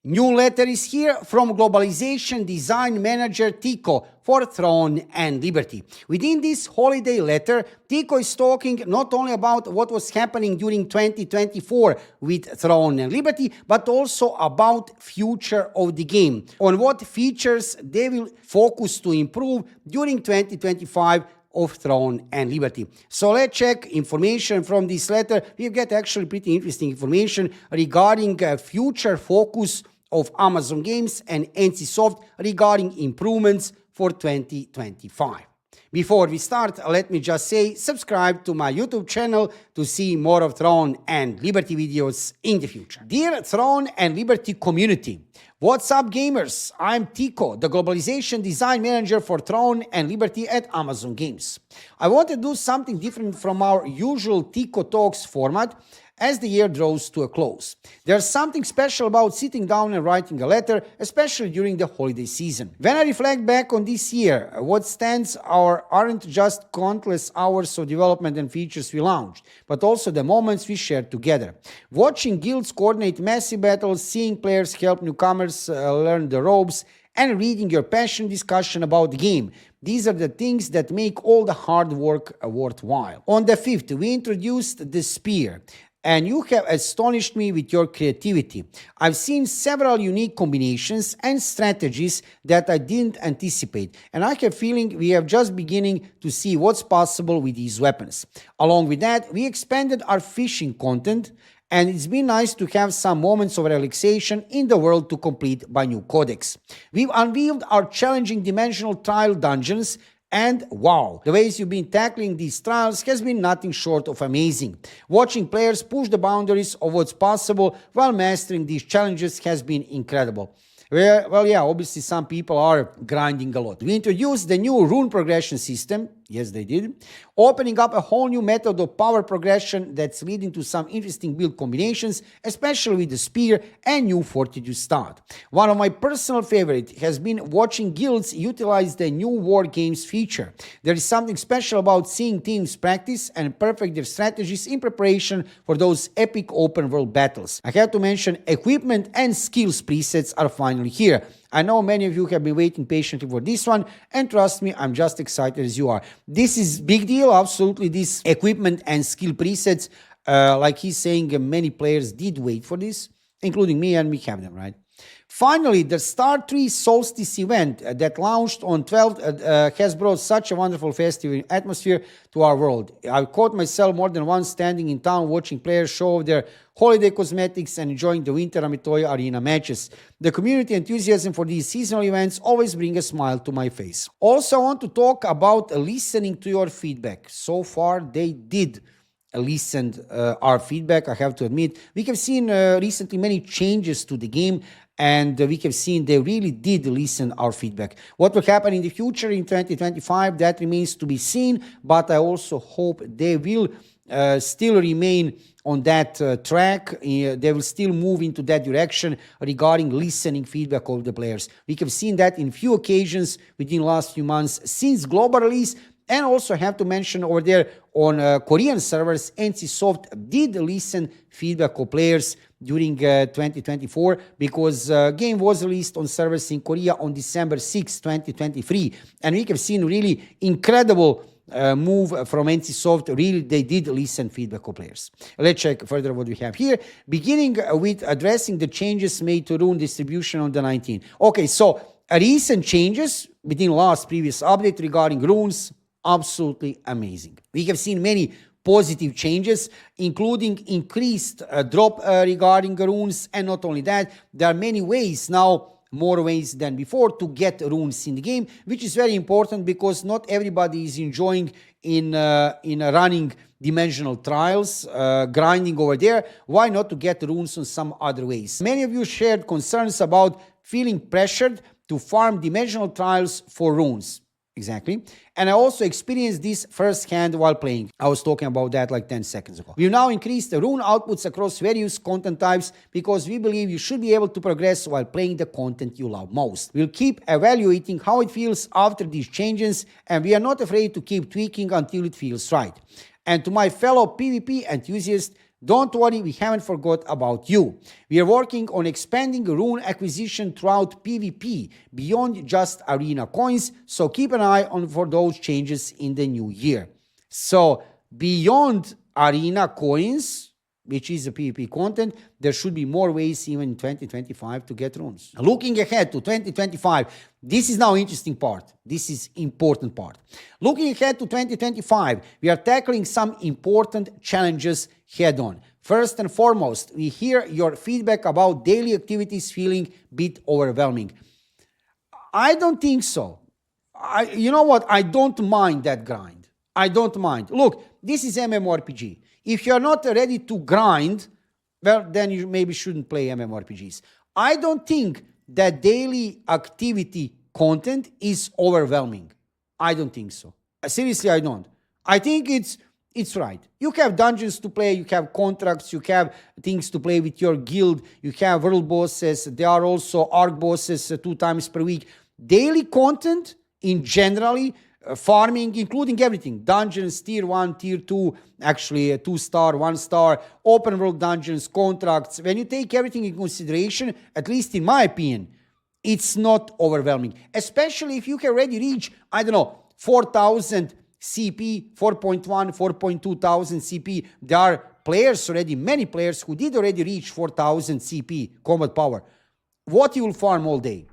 New letter is here from Globalization Design Manager Tico for Throne and Liberty. Within this holiday letter, Tico is talking not only about what was happening during 2024 with Throne and Liberty, but also about future of the game, on what features they will focus to improve during 2025 of Throne and Liberty. So let's check information from this letter. We get actually pretty interesting information regarding future focus of Amazon Games and NCSoft regarding improvements for 2025. Before we start, let me just say, subscribe to my YouTube channel to see more of Throne and Liberty videos in the future. Dear Throne and Liberty community, what's up gamers? I'm Tico, the Globalization Design Manager for Throne and Liberty at Amazon Games. I want to do something different from our usual Tico Talks format as the year draws to a close. There's something special about sitting down and writing a letter, especially during the holiday season. When I reflect back on this year, what stands aren't just countless hours of development and features we launched, but also the moments we shared together. Watching guilds coordinate massive battles, seeing players help newcomers learn the ropes, and reading your passionate discussion about the game. These are the things that make all the hard work worthwhile. On the 5th, we introduced the Spear, and you have astonished me with your creativity. I've seen several unique combinations and strategies that I didn't anticipate, and I have a feeling we are just beginning to see what's possible with these weapons. Along with that, we expanded our fishing content, and it's been nice to have some moments of relaxation in the world to complete by new codex. We've unveiled our challenging dimensional trial dungeons, and wow, the ways you've been tackling these trials has been nothing short of amazing. Watching players push the boundaries of what's possible while mastering these challenges has been incredible. Well, yeah, obviously some people are grinding a lot. We introduced the new rune progression system. Yes, they did. Opening up a whole new method of power progression that's leading to some interesting build combinations, especially with the Spear and new Fortitude start. One of my personal favorites has been watching guilds utilize the new War Games feature. There is something special about seeing teams practice and perfect their strategies in preparation for those epic open world battles. I have to mention equipment and skills presets are finally here. I know many of you have been waiting patiently for this one, and trust me, I'm just excited as you are. This is big deal, absolutely. This equipment and skill presets, like he's saying, many players did wait for this, including me, and we have them, right? Finally, the Star Tree Solstice event that launched on 12th has brought such a wonderful festive atmosphere to our world. I caught myself more than once standing in town watching players show off their holiday cosmetics and enjoying the Winter Amitoy Arena matches. The community enthusiasm for these seasonal events always bring a smile to my face. Also, I want to talk about listening to your feedback. So far, they did listen our feedback, I have to admit. We have seen recently many changes to the game, and we have seen they really did listen our feedback. What will happen in the future in 2025, that remains to be seen, but I also hope they will still remain on that track. They will still move into that direction regarding listening feedback of the players. We have seen that in few occasions within the last few months since global release. And also have to mention over there on Korean servers, NCSoft did listen feedback of players during 2024 because game was released on servers in Korea on December 6, 2023. And we have seen really incredible move from NCSoft. Really, they did listen feedback of players. Let's check further what we have here. Beginning with addressing the changes made to rune distribution on the 19th. Okay, so recent changes within last previous update regarding runes. Absolutely amazing. We have seen many positive changes, including increased drop regarding runes, and not only that, there are many ways now, more ways than before, to get runes in the game, which is very important because not everybody is enjoying in running dimensional trials, grinding over there. Why not to get runes in some other ways? Many of you shared concerns about feeling pressured to farm dimensional trials for runes. Exactly. And I also experienced this firsthand while playing. I was talking about that like 10 seconds ago. We've now increased the rune outputs across various content types because we believe you should be able to progress while playing the content you love most. We'll keep evaluating how it feels after these changes, and we are not afraid to keep tweaking until it feels right. And to my fellow PvP enthusiasts, Don't worry, we haven't forgot about you. We are working on expanding rune acquisition throughout PvP beyond just arena coins, so keep an eye on for those changes in the new year. So beyond arena coins, which is a PvP content, there should be more ways even in 2025 to get runes. Looking ahead to 2025, this is now interesting part. This is important part. Looking ahead to 2025, we are tackling some important challenges head on. First and foremost, we hear your feedback about daily activities feeling a bit overwhelming. I don't think so. You know what? I don't mind that grind. I don't mind. Look, this is MMORPG. If you're not ready to grind, well, then you maybe shouldn't play MMORPGs. I don't think that daily activity content is overwhelming. I don't think so. Seriously, I don't. I think it's right. You have dungeons to play, you have contracts, you have things to play with your guild, you have world bosses, there are also arc bosses 2 times per week. Daily content in generally, farming, including everything, dungeons, tier 1, tier 2, actually 2-star, 1-star, open world dungeons, contracts. When you take everything in consideration, at least in my opinion, it's not overwhelming. Especially if you can already reach, I don't know, 4,000 CP, 4.1, 4.2 thousand CP. There are players already, many players who did already reach 4,000 CP combat power. What you will farm all day?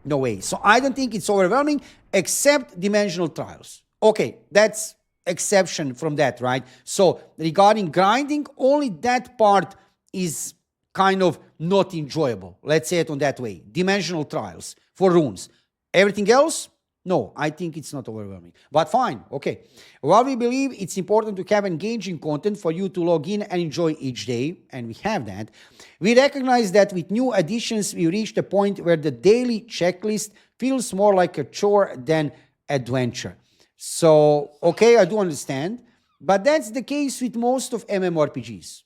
No way. So I don't think it's overwhelming, except dimensional trials. Okay, that's exception from that, right? So regarding grinding, only that part is kind of not enjoyable. Let's say it on that way. Dimensional trials for runes. Everything else, no, I think it's not overwhelming. But fine, okay. While we believe it's important to have engaging content for you to log in and enjoy each day, and we have that, we recognize that with new additions, we reached a point where the daily checklist feels more like a chore than adventure. So, okay, I do understand, but that's the case with most of MMORPGs.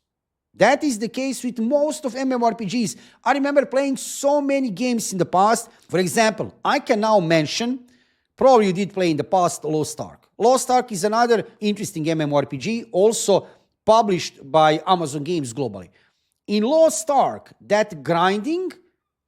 That is the case with most of MMORPGs. I remember playing so many games in the past. For example, I can now mention, probably you did play in the past, Lost Ark. Lost Ark is another interesting MMORPG, also published by Amazon Games globally. In Lost Ark, that grinding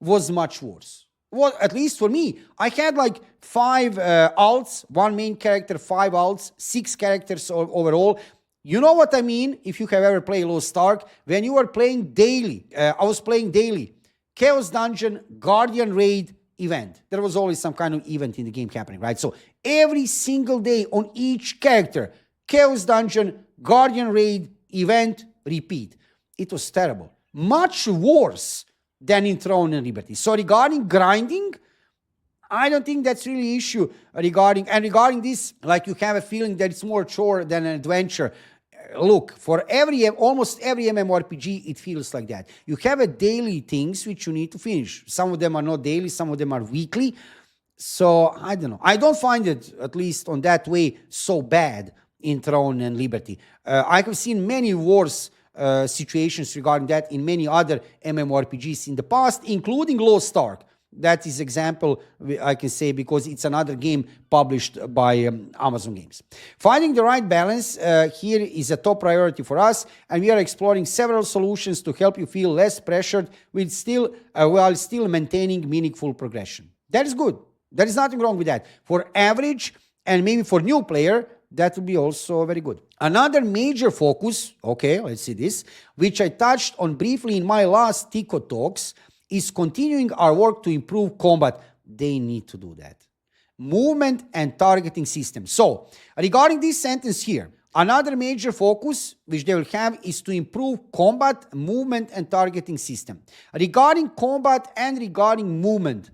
was much worse. Well, at least for me, I had like 5 alts, 1 main character, 5 alts, 6 characters overall. You know what I mean? If you have ever played Lost Ark, when you are playing daily, I was playing daily, Chaos Dungeon, Guardian Raid, event. There was always some kind of event in the game happening, right? So every single day on each character, Chaos Dungeon, Guardian Raid, event, repeat. It was terrible. Much worse than in Throne and Liberty. So regarding grinding, I don't think that's really an issue regarding this, like you have a feeling that it's more chore than an adventure. Look, for almost every MMORPG, it feels like that. You have a daily things which you need to finish. Some of them are not daily, some of them are weekly. So, I don't know. I don't find it, at least on that way, so bad in Throne and Liberty. I have seen many worse situations regarding that in many other MMORPGs in the past, including Lost Ark. That is example, I can say, because it's another game published by Amazon Games. Finding the right balance here is a top priority for us, and we are exploring several solutions to help you feel less pressured while still maintaining meaningful progression. That is good. There is nothing wrong with that. For average and maybe for new player, that will be also very good. Another major focus, okay, let's see this, which I touched on briefly in my last Tico Talks, is continuing our work to improve combat. They need to do that. Movement and targeting system. So, regarding this sentence here, another major focus which they will have is to improve combat, movement, and targeting system. Regarding combat and regarding movement,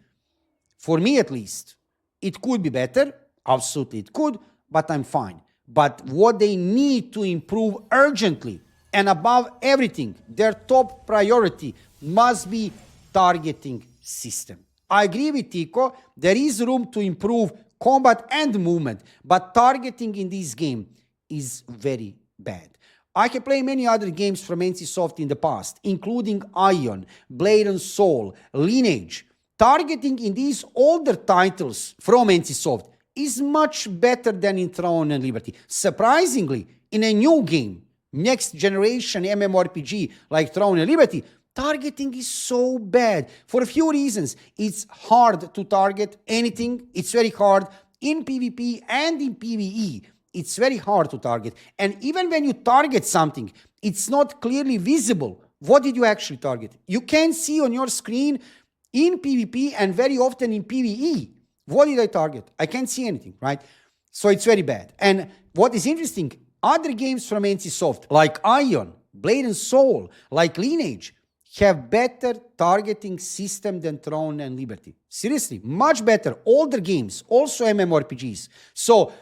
for me at least, it could be better. Absolutely it could, but I'm fine. But what they need to improve urgently and above everything, their top priority must be targeting system. I agree with Tico, there is room to improve combat and movement, but targeting in this game is very bad. I can play many other games from NCSoft in the past, including Ion, Blade and Soul, Lineage. Targeting in these older titles from NCSoft is much better than in Throne and Liberty. Surprisingly, in a new game, next generation MMORPG like Throne and Liberty, targeting is so bad for a few reasons. It's hard to target anything. It's very hard in PvP and in PvE. It's very hard to target. And even when you target something, it's not clearly visible. What did you actually target? You can see on your screen in PvP and very often in PvE. What did I target? I can't see anything, right? So it's very bad. And what is interesting, other games from NCSoft, like Ion, Blade and Soul, like Lineage, have better targeting system than Throne and Liberty. Seriously, much better. Older games, also MMORPGs. So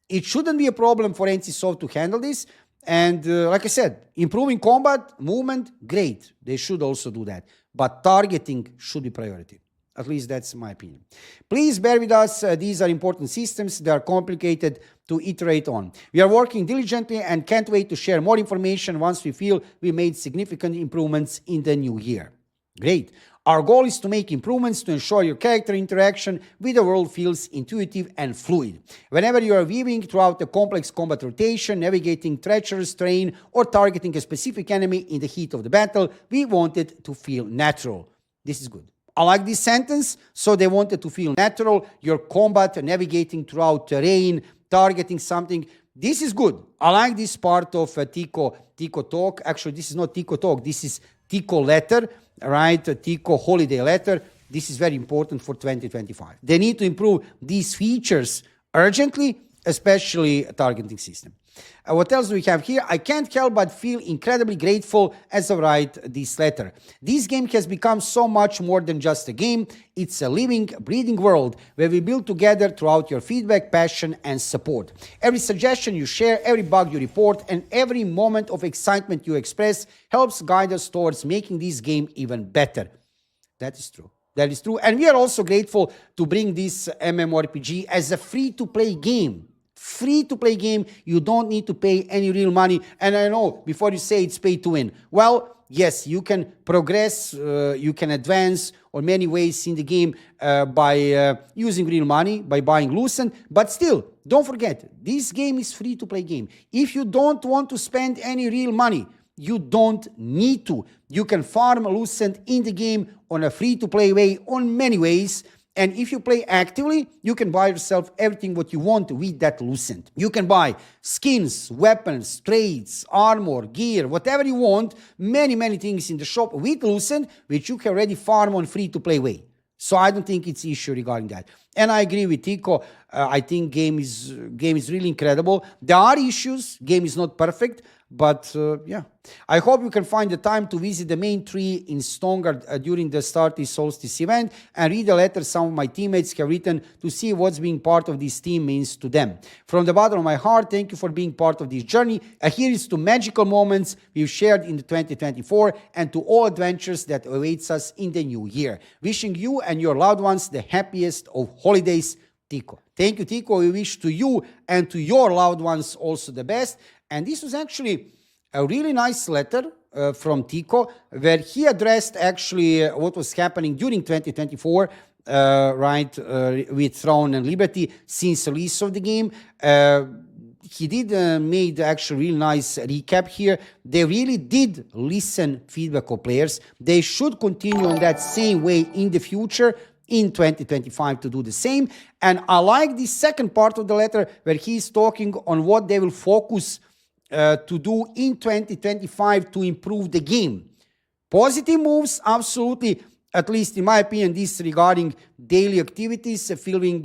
it shouldn't be a problem for NCSoft to handle this. And like I said, improving combat, movement, great. They should also do that. But targeting should be priority. At least that's my opinion. Please bear with us. These are important systems. They are complicated to iterate on. We are working diligently and can't wait to share more information once we feel we made significant improvements in the new year. Great. Our goal is to make improvements to ensure your character interaction with the world feels intuitive and fluid. Whenever you are weaving throughout a complex combat rotation, navigating treacherous terrain, or targeting a specific enemy in the heat of the battle, we want it to feel natural. This is good. I like this sentence. So they wanted to feel natural. Your combat, navigating throughout terrain, targeting something. This is good. I like this part of Tico Talk. Actually, this is not Tico Talk. This is Tico Letter, right? Tico Holiday Letter. This is very important for 2025. They need to improve these features urgently, especially targeting system. What else do we have here? I can't help but feel incredibly grateful as I write this letter. This game has become so much more than just a game. It's a living, breathing world where we build together throughout your feedback, passion, and support. Every suggestion you share, every bug you report, and every moment of excitement you express helps guide us towards making this game even better. That is true. That is true. And we are also grateful to bring this MMORPG as a free-to-play game. Free-to-play game, you don't need to pay any real money. And I know, before you say it's pay to win. Well, yes, you can progress, you can advance on many ways in the game by using real money, by buying Lucent. But still, don't forget, this game is free-to-play game. If you don't want to spend any real money, you don't need to. You can farm Lucent in the game on a free-to-play way, on many ways. And if you play actively, you can buy yourself everything what you want with that Lucent. You can buy skins, weapons, trades, armor, gear, whatever you want. Many things in the shop with Lucent, which you can already farm on free-to-play way. So I don't think it's an issue regarding that. And I agree with Tico. I think game is really incredible. There are issues. Game is not perfect. But yeah, I hope you can find the time to visit the main tree in Stongard during the Starty Solstice event and read the letter some of my teammates have written to see what's being part of this team means to them. From the bottom of my heart, thank you for being part of this journey. Here is to magical moments we've shared in the 2024 and to all adventures that awaits us in the new year. Wishing you and your loved ones the happiest of holidays, Tico. Thank you, Tico. We wish to you and to your loved ones also the best. And this was actually a really nice letter from Tico, where he addressed actually what was happening during 2024, with Throne and Liberty since release of the game. He did made actually really nice recap here. They really did listen feedback of players. They should continue on that same way in the future, in 2025 to do the same. And I like the second part of the letter where he's talking on what they will focus to do in 2025 to improve the game. Positive moves, absolutely. At least in my opinion, this regarding daily activities feeling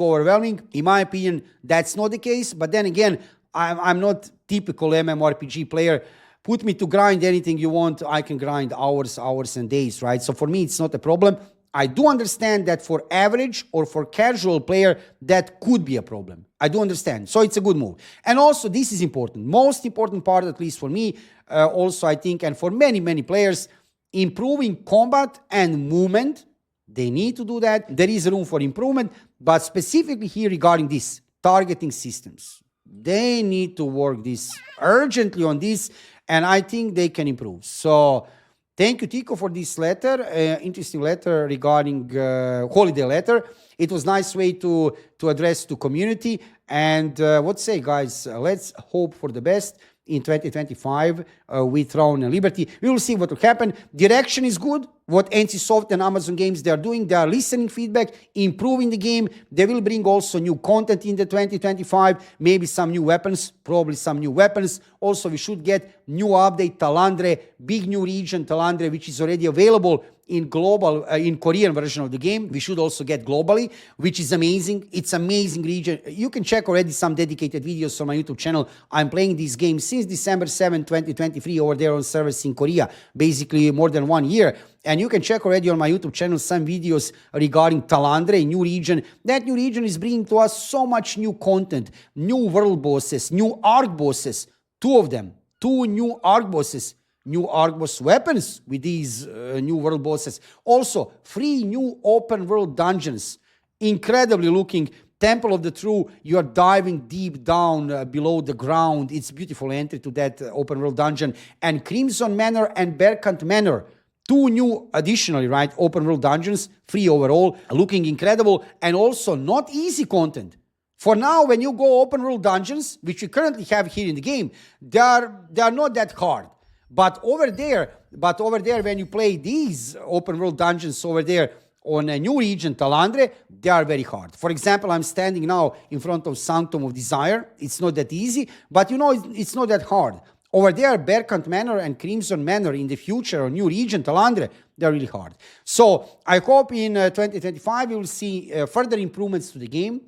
overwhelming. In my opinion, that's not the case. But then again, I'm not typical MMORPG player. Put me to grind anything you want, I can grind hours and days, right? So for me, it's not a problem. I do understand that for average or for casual player, that could be a problem. I do understand. So it's a good move. And also, this is important. Most important part, at least for me, also I think, and for many players, improving combat and movement. They need to do that. There is room for improvement. But specifically here regarding this, targeting systems. They need to work this urgently on this. And I think they can improve. So thank you, Tico, for this letter. Interesting letter regarding holiday letter. It was a nice way to address the community. And what say, guys? Let's hope for the best. in 2025 with Throne and Liberty. We will see what will happen. Direction is good. What NCSoft and Amazon Games they are doing, they are listening feedback, improving the game. They will bring also new content in the 2025, maybe some new weapons, probably some new weapons. Also, we should get new update Talandre, big new region Talandre, which is already available in global, in Korean version of the game. We should also get globally, which is amazing. It's amazing region. You can check already some dedicated videos on my YouTube channel. I'm playing this game since December 7, 2023 over there on servers in Korea, basically more than 1 year. And you can check already on my YouTube channel some videos regarding Talandre, new region. That new region is bringing to us so much new content, new world bosses, new arc bosses, 2 of them, 2 new arc bosses, new arc boss weapons with these new world bosses. Also, 3 new open world dungeons, incredibly looking. Temple of the True, you are diving deep down below the ground. It's beautiful entry to that open world dungeon. And Crimson Manor and Berkant Manor, 2 new additionally, right, open world dungeons, 3 overall, looking incredible, and also not easy content. For now, when you go open world dungeons, which we currently have here in the game, they are not that hard. But over there, when you play these open world dungeons over there on a new region, Talandre, they are very hard. For example, I'm standing now in front of Sanctum of Desire. It's not that easy, but you know, it's not that hard. Over there, Berkant Manor and Crimson Manor in the future, or new region, Talandre, they're really hard. So I hope in 2025 we will see further improvements to the game.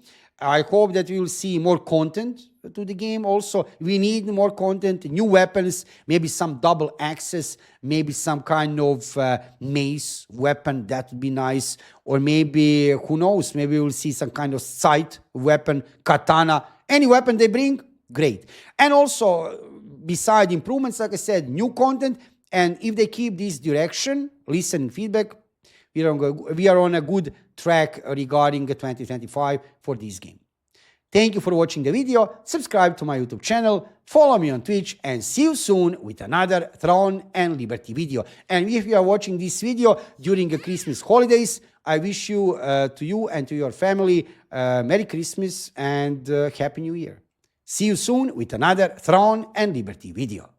I hope that we will see more content to the game also. We need more content, new weapons, maybe some double access, maybe some kind of mace weapon, that would be nice. Or maybe, who knows, maybe we'll see some kind of sight weapon, katana. Any weapon they bring, great. And also, beside improvements, like I said, new content. And if they keep this direction, listen feedback, we are on a good track regarding 2025 for this game. Thank you for watching the video. Subscribe to my YouTube channel, follow me on Twitch, and see you soon with another Throne and Liberty video. And if you are watching this video during the Christmas holidays, I wish you, to you and to your family, Merry Christmas and Happy New Year. See you soon with another Throne and Liberty video.